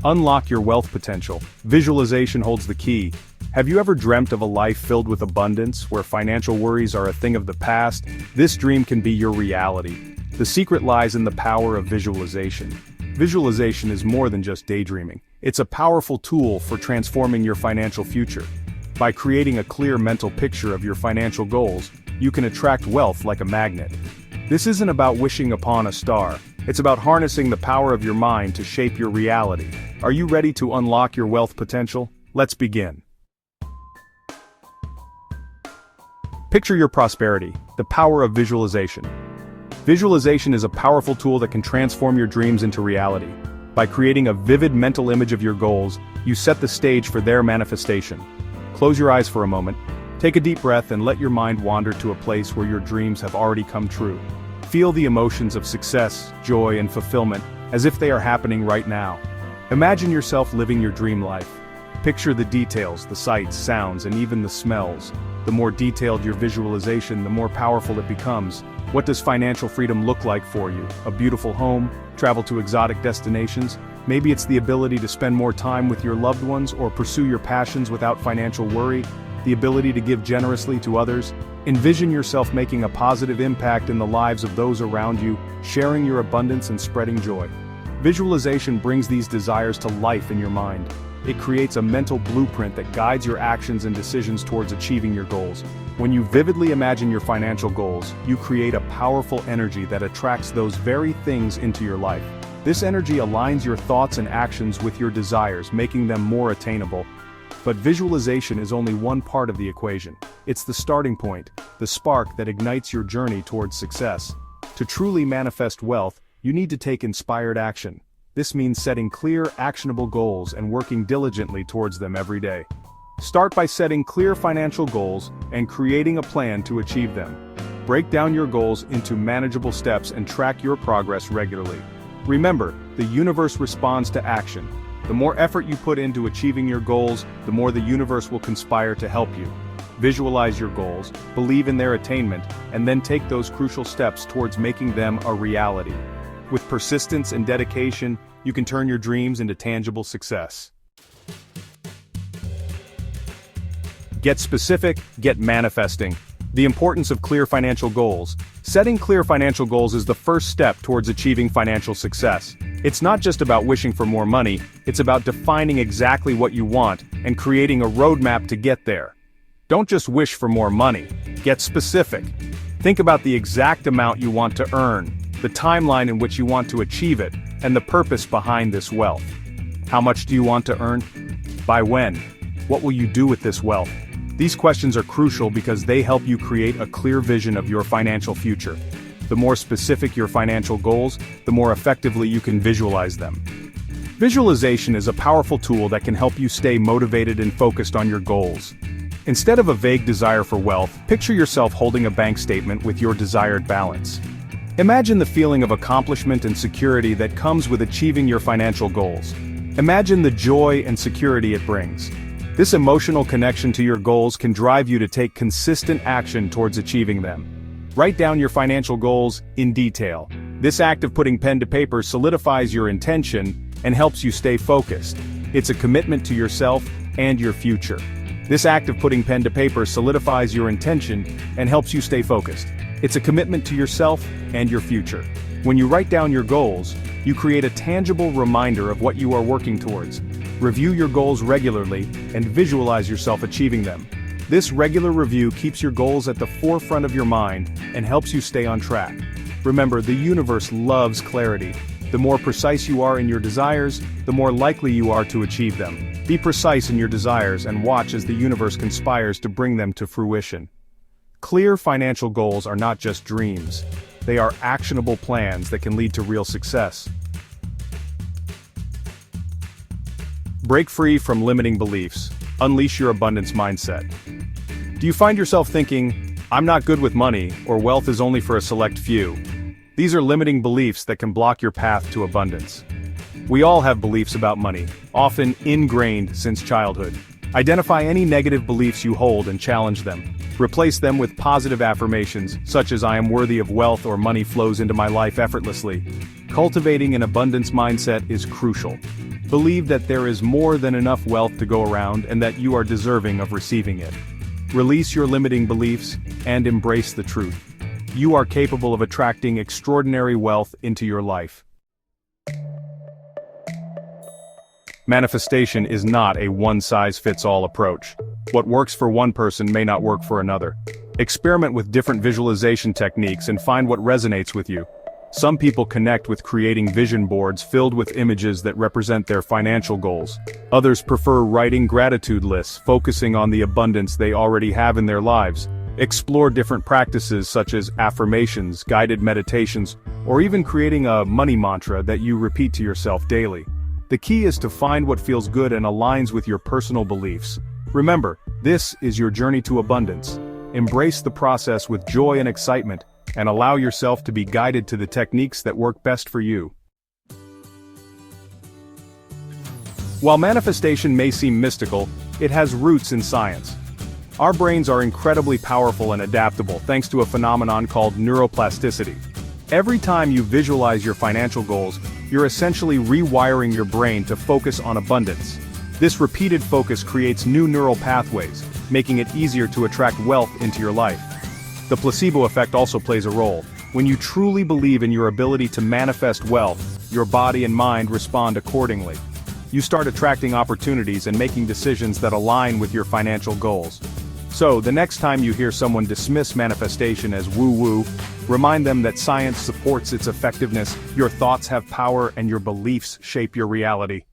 Unlock your wealth potential. Visualization holds the key. Have you ever dreamt of a life filled with abundance, where financial worries are a thing of the past? This dream can be your reality. The secret lies in the power of visualization. Visualization is more than just daydreaming. It's a powerful tool for transforming your financial future. By creating a clear mental picture of your financial goals, you can attract wealth like a magnet. This isn't about wishing upon a star. It's about harnessing the power of your mind to shape your reality. Are you ready to unlock your wealth potential? Let's begin. Picture your prosperity, the power of visualization. Visualization is a powerful tool that can transform your dreams into reality. By creating a vivid mental image of your goals, you set the stage for their manifestation. Close your eyes for a moment, take a deep breath and let your mind wander to a place where your dreams have already come true. Feel the emotions of success, joy, and fulfillment, as if they are happening right now. Imagine yourself living your dream life. Picture the details, the sights, sounds, and even the smells. The more detailed your visualization, the more powerful it becomes. What does financial freedom look like for you? A beautiful home? Travel to exotic destinations? Maybe it's the ability to spend more time with your loved ones or pursue your passions without financial worry. The ability to give generously to others. Envision yourself making a positive impact in the lives of those around you, sharing your abundance and spreading joy. Visualization brings these desires to life in your mind. It creates a mental blueprint that guides your actions and decisions towards achieving your goals. When you vividly imagine your financial goals, you create a powerful energy that attracts those very things into your life. This energy aligns your thoughts and actions with your desires, making them more attainable. But visualization is only one part of the equation. It's the starting point, the spark that ignites your journey towards success. To truly manifest wealth, you need to take inspired action. This means setting clear, actionable goals and working diligently towards them every day. Start by setting clear financial goals and creating a plan to achieve them. Break down your goals into manageable steps and track your progress regularly. Remember, the universe responds to action. The more effort you put into achieving your goals, the more the universe will conspire to help you. Visualize your goals, believe in their attainment, and then take those crucial steps towards making them a reality. With persistence and dedication, you can turn your dreams into tangible success. Get specific, get manifesting. The importance of clear financial goals. Setting clear financial goals is the first step towards achieving financial success. It's not just about wishing for more money, it's about defining exactly what you want and creating a roadmap to get there. Don't just wish for more money, get specific. Think about the exact amount you want to earn, the timeline in which you want to achieve it, and the purpose behind this wealth. How much do you want to earn? By when? What will you do with this wealth? These questions are crucial because they help you create a clear vision of your financial future. The more specific your financial goals, the more effectively you can visualize them. Visualization is a powerful tool that can help you stay motivated and focused on your goals. Instead of a vague desire for wealth, picture yourself holding a bank statement with your desired balance. Imagine the feeling of accomplishment and security that comes with achieving your financial goals. Imagine the joy and security it brings. This emotional connection to your goals can drive you to take consistent action towards achieving them. Write down your financial goals in detail. This act of putting pen to paper solidifies your intention and helps you stay focused. It's a commitment to yourself and your future. This act of putting pen to paper solidifies your intention and helps you stay focused. It's a commitment to yourself and your future. When you write down your goals, you create a tangible reminder of what you are working towards. Review your goals regularly and visualize yourself achieving them. This regular review keeps your goals at the forefront of your mind and helps you stay on track. Remember, the universe loves clarity. The more precise you are in your desires, the more likely you are to achieve them. Be precise in your desires and watch as the universe conspires to bring them to fruition. Clear financial goals are not just dreams. They are actionable plans that can lead to real success. Break free from limiting beliefs. Unleash your abundance mindset. Do you find yourself thinking, "I'm not good with money," or "wealth is only for a select few"? These are limiting beliefs that can block your path to abundance. We all have beliefs about money, often ingrained since childhood. Identify any negative beliefs you hold and challenge them. Replace them with positive affirmations, such as "I am worthy of wealth" or "money flows into my life effortlessly." Cultivating an abundance mindset is crucial. Believe that there is more than enough wealth to go around and that you are deserving of receiving it. Release your limiting beliefs and embrace the truth. You are capable of attracting extraordinary wealth into your life. Manifestation is not a one-size-fits-all approach. What works for one person may not work for another. Experiment with different visualization techniques and find what resonates with you. Some people connect with creating vision boards filled with images that represent their financial goals. Others prefer writing gratitude lists, focusing on the abundance they already have in their lives. Explore different practices such as affirmations, guided meditations, or even creating a money mantra that you repeat to yourself daily. The key is to find what feels good and aligns with your personal beliefs. Remember, this is your journey to abundance. Embrace the process with joy and excitement, and allow yourself to be guided to the techniques that work best for you. While manifestation may seem mystical, it has roots in science. Our brains are incredibly powerful and adaptable thanks to a phenomenon called neuroplasticity. Every time you visualize your financial goals, you're essentially rewiring your brain to focus on abundance. This repeated focus creates new neural pathways, making it easier to attract wealth into your life. The placebo effect also plays a role. When you truly believe in your ability to manifest wealth, your body and mind respond accordingly. You start attracting opportunities and making decisions that align with your financial goals. So, the next time you hear someone dismiss manifestation as woo-woo, remind them that science supports its effectiveness, your thoughts have power, and your beliefs shape your reality.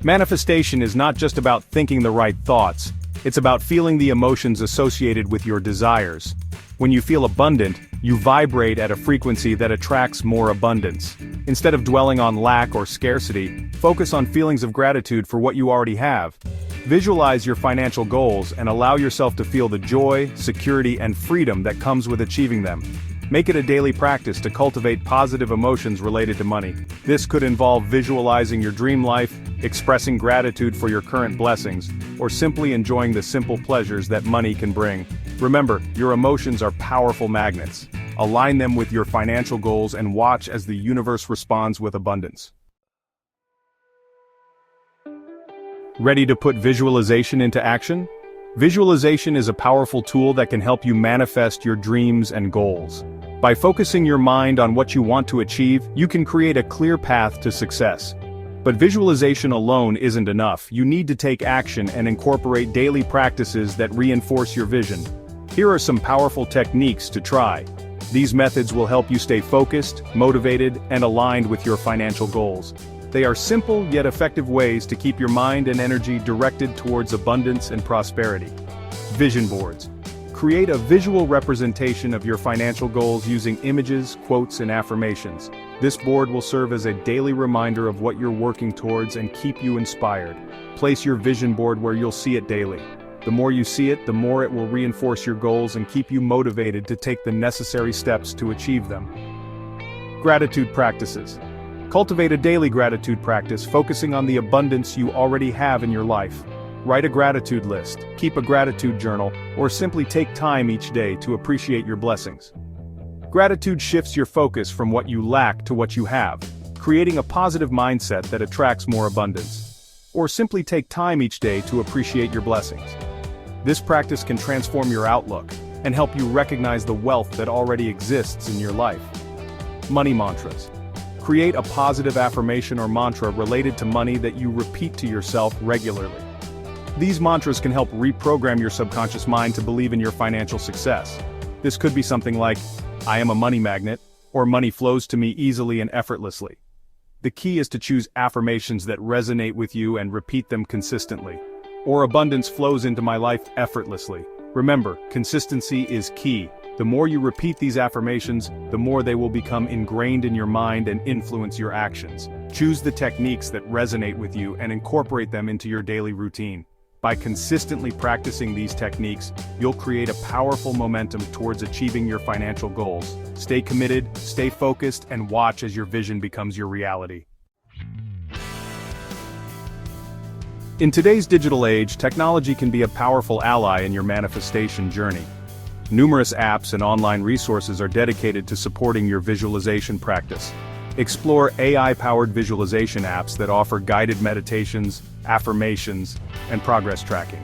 Manifestation is not just about thinking the right thoughts. It's about feeling the emotions associated with your desires. When you feel abundant, you vibrate at a frequency that attracts more abundance. Instead of dwelling on lack or scarcity, focus on feelings of gratitude for what you already have. Visualize your financial goals and allow yourself to feel the joy, security, and freedom that comes with achieving them. Make it a daily practice to cultivate positive emotions related to money. This could involve visualizing your dream life, expressing gratitude for your current blessings, or simply enjoying the simple pleasures that money can bring. Remember, your emotions are powerful magnets. Align them with your financial goals and watch as the universe responds with abundance. Ready to put visualization into action? Visualization is a powerful tool that can help you manifest your dreams and goals. By focusing your mind on what you want to achieve, you can create a clear path to success. But visualization alone isn't enough. You need to take action and incorporate daily practices that reinforce your vision. Here are some powerful techniques to try. These methods will help you stay focused, motivated, and aligned with your financial goals. They are simple yet effective ways to keep your mind and energy directed towards abundance and prosperity. Vision boards. Create a visual representation of your financial goals using images, quotes, and affirmations. This board will serve as a daily reminder of what you're working towards and keep you inspired. Place your vision board where you'll see it daily. The more you see it, the more it will reinforce your goals and keep you motivated to take the necessary steps to achieve them. Gratitude practices. Cultivate a daily gratitude practice focusing on the abundance you already have in your life. Write a gratitude list, keep a gratitude journal, or simply take time each day to appreciate your blessings. Gratitude shifts your focus from what you lack to what you have, creating a positive mindset that attracts more abundance. Or simply take time each day to appreciate your blessings. This practice can transform your outlook and help you recognize the wealth that already exists in your life. Money mantras. Create a positive affirmation or mantra related to money that you repeat to yourself regularly. These mantras can help reprogram your subconscious mind to believe in your financial success. This could be something like, "I am a money magnet," or "money flows to me easily and effortlessly." The key is to choose affirmations that resonate with you and repeat them consistently. Or "abundance flows into my life effortlessly." Remember, consistency is key. The more you repeat these affirmations, the more they will become ingrained in your mind and influence your actions. Choose the techniques that resonate with you and incorporate them into your daily routine. By consistently practicing these techniques, you'll create a powerful momentum towards achieving your financial goals. Stay committed, stay focused, and watch as your vision becomes your reality. In today's digital age, technology can be a powerful ally in your manifestation journey. Numerous apps and online resources are dedicated to supporting your visualization practice. Explore AI-powered visualization apps that offer guided meditations, affirmations, and progress tracking.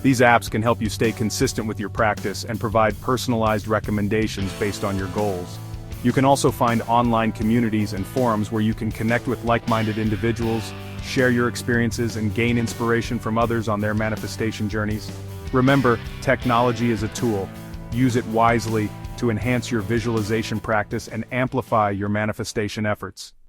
These apps can help you stay consistent with your practice and provide personalized recommendations based on your goals. You can also find online communities and forums where you can connect with like-minded individuals, share your experiences, and gain inspiration from others on their manifestation journeys. Remember, technology is a tool. Use it wisely to enhance your visualization practice and amplify your manifestation efforts.